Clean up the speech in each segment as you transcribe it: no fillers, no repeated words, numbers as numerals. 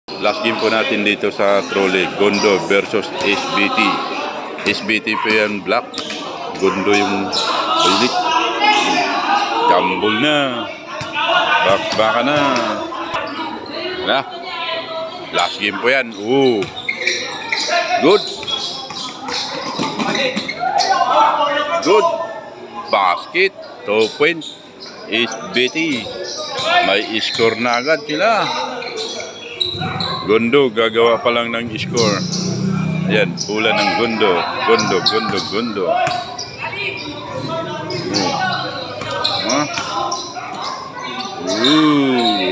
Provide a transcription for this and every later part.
Last game po natin dito sa trolley, Gondo versus SBT. SBT po yan, black. Gondo yung ulit. Kambol na. Baka na. Na. Last game po yan. Ooh. Good. Good. Basket. 2 points. SBT. May score na agad sila. Gondo, gagawa pa lang ng score. Ayan, pula ng Gondo. Gondo.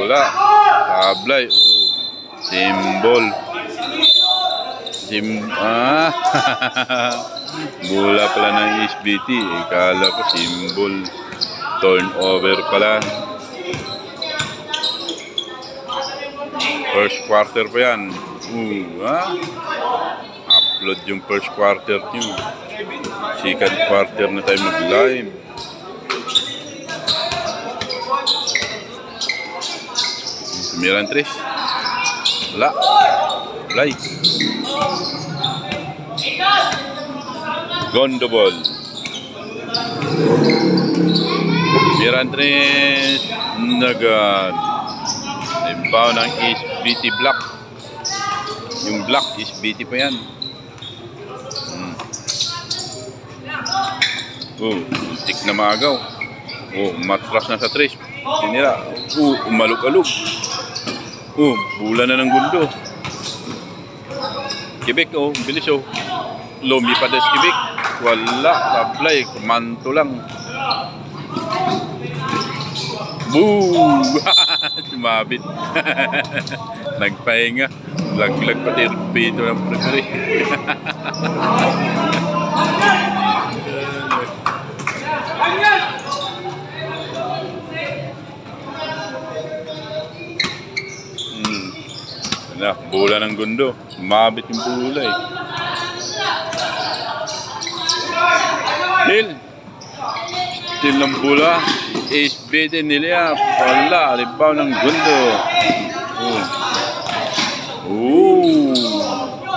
Wala. Tablay. Symbol. Bola pala ng SBT. Ikala ko symbol. Turnover pala. First quarter pa yan. Upload yung first quarter nyo. Second quarter na tayo mag-live. Tumiran tres. Wala. Play. Gondo ball. Tumiran tres. Nagad. Limbaw ng SBT black. Yung black SBT pa yan. Tik na maagaw. Matras na sa tres. Tinira. Umalog-alog. Bula na ng Gondo. Quebec, bilis Lumipat na si Quebec. Wala, tablay. Kumanto lang. Boom! Sumabit. Nagpahinga. Lag-lag pati rupito ng prepare. Bola ng Gondo. Sumabit yung bola Still ng bola. SBT nila. Wala. Libaw ng Gondo.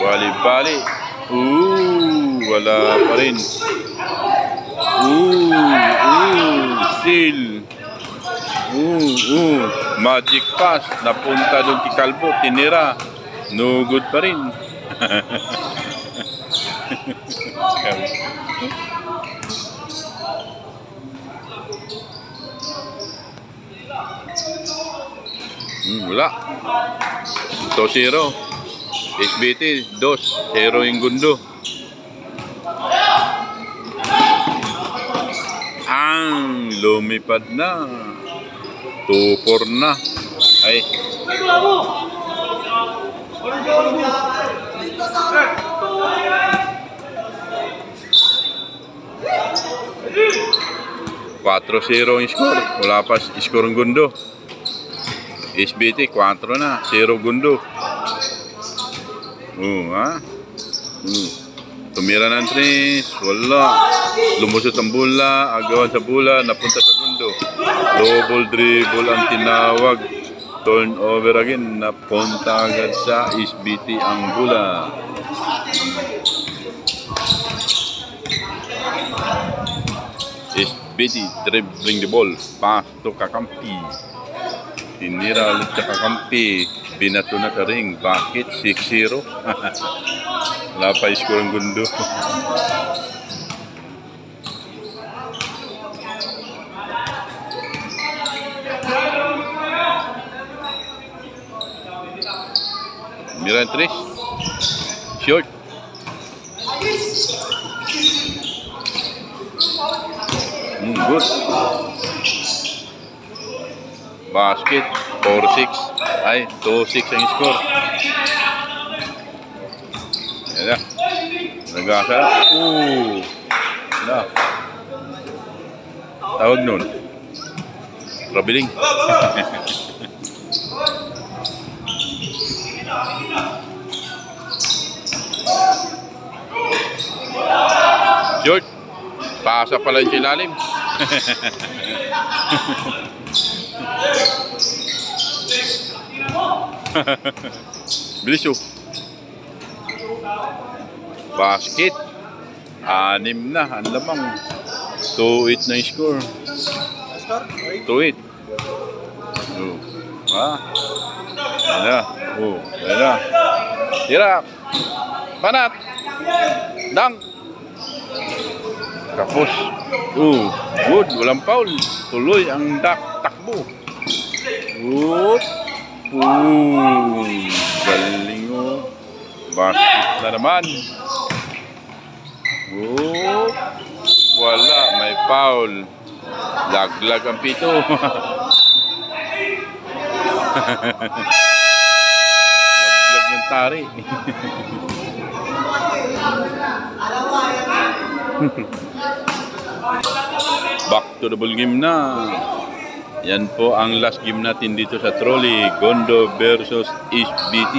Bali-bali. Wala pa rin. Still. Magic pass. Napunta doon kay Calvo. Tinira. No good pa rin. Wala. 2-0. SBT 2-0 yung Gondo. Lumipad na. 2-4 na. Ay. Quatro 0 yung score. Wala pa score ng Gondo. SBT 4 na. 0 Gondo. Tumira ng tres. Wala. Lumusot ang bola. Agawan sa bola. Napunta sa Gondo. Double dribble ang tinawag. Turnover again. Napunta agad sa SBT ang bola. SBT dribbling the ball. Pass to Kakampi. Tinira ulit sa Kakampi. Binato na sa ring. Bakit? 6-0. Wala pa score ang Gondo. Miran tres. Short. Good. Basket. 4-6. Ay, 2-6 ang score. Yan na. Nagkakala. Na. Tawag nun. Traveling. Short. Pasa pala yung silalim. Bilis oh. Basket. 6 na. Ang lamang. 2-8 na yung score. 2-8. Oh. Ayan na. Oh. Ayan na. Tira. Panat. Dang. Kapos. Oh. Good. Walang foul. Tuloy ang takbo. Good. Boom. Galing oh. Basket na naman. Oh. Wala. May foul. Laglag ang pito. Laglag ng tari. Back to the ball game na. Yan po ang last game natin dito sa trolley. Gondo versus SBT.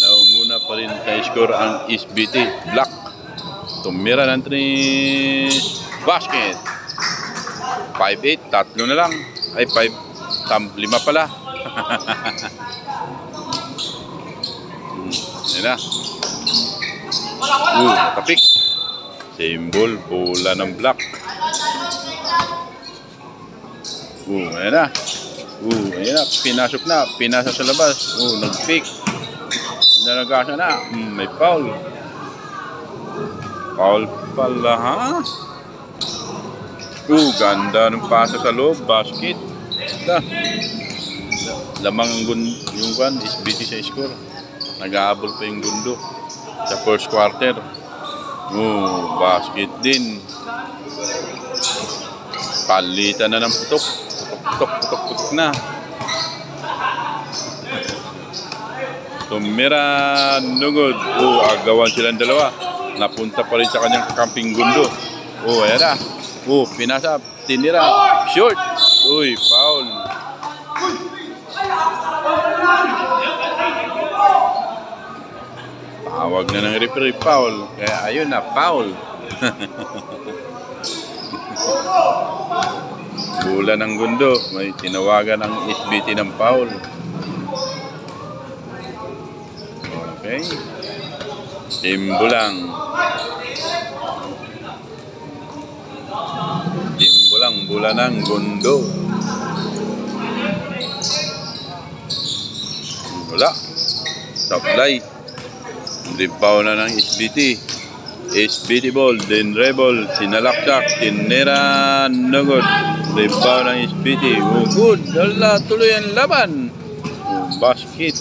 Naunguna pa rin sa score ang SBT. Black. Tumira ng 3. Basket. 5-8. Tatlo na lang. Ay 5. 5 pala. Yan na. Tapik. Symbol. Bola ng black. Ayan na. Ayan na. Pinasok na. Pinasa sa labas. Nag-pick. Nalagasa na. May foul. Foul pala ha. Ganda ng pasa sa loob. Basket. Lamang yung kan. SBT sa score. Nag-aabol pa yung Gondo. Sa first quarter. Basket din. Palitan na ng putok. Putok na. Tumira nugod. Agawan silang dalawa. Napunta pa rin sa kanyang camping Gondo. Ayan na. Pinasa. Tinira. Short. Foul. Tawag na ng referee. Foul. Kaya ayun na. Foul. Bola ng Gondo. May tinawagan ang SBT ng foul. Okay. Timbulang. Bola ng Gondo. Wala. Supply. Foul na ng SBT. SBT ball, then rebel, sinalaksak, tinira, nugod. Foul ng SBT. Good. Dala, tuloy ang laban. Basket.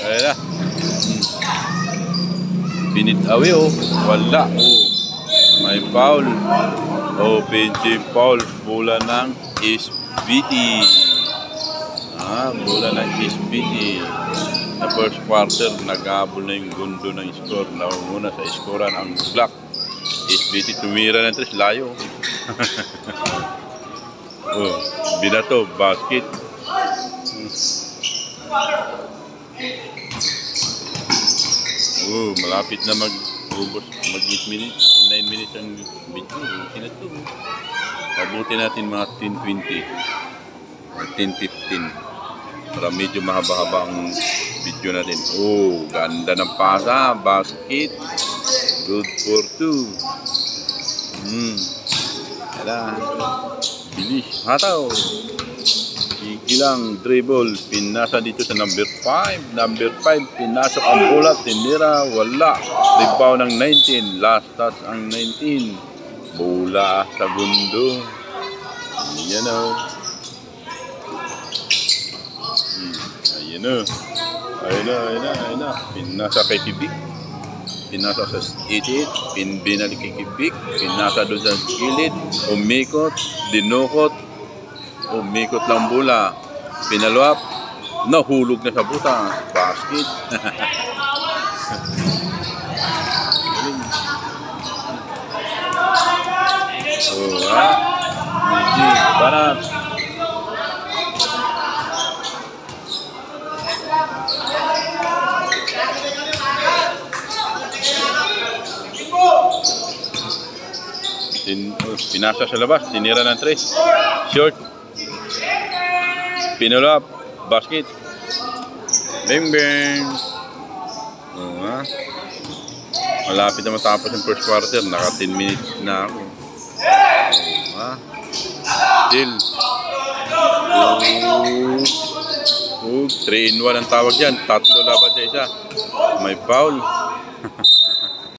Ayan na. Pinitawi wala. May foul. Offensive foul. Bola ng SBT. Bola ng SBT. Sa first quarter, nag-aabol na yung Gondo ng score. Naunguna sa scorean ang Black. SBT tumira ng 3. Layo. Binato. Basket. Malapit na mag-ubos. Mag-8 minutes. 9 minutes ang video. Okay na ito. Pabuti natin mga 10-20. 10-15. Para medyo mahaba-haba ang video natin. Ganda ng pasa. Basket. Good for 2. Ayan. Bilis. Hataw. Ikilang dribble. Pinasa dito sa number 5. Number 5. Pinasok ang bola. Tinira. Wala. Rebound ng 19. Last touch ang 19. Bola sa Gondo. Ayan o. Ayun na. Pinasa kay Kibik. Pinasa sa 88. Binalik kay Kibik. Pinasa doon sa kilid. Umikot. Dinukot. Umikot lang bola. Pinaluap. Nahulog na sa buta. Basket. Banat. Pinasa sa labas, tinira ng 3. Short. Spinal up. Basket. Bang bang. Malapit na matapos yung first quarter. Naka 10 minutes na ako. Still. 3-in-1 ang tawag yan. 3 laban sa isa. May foul.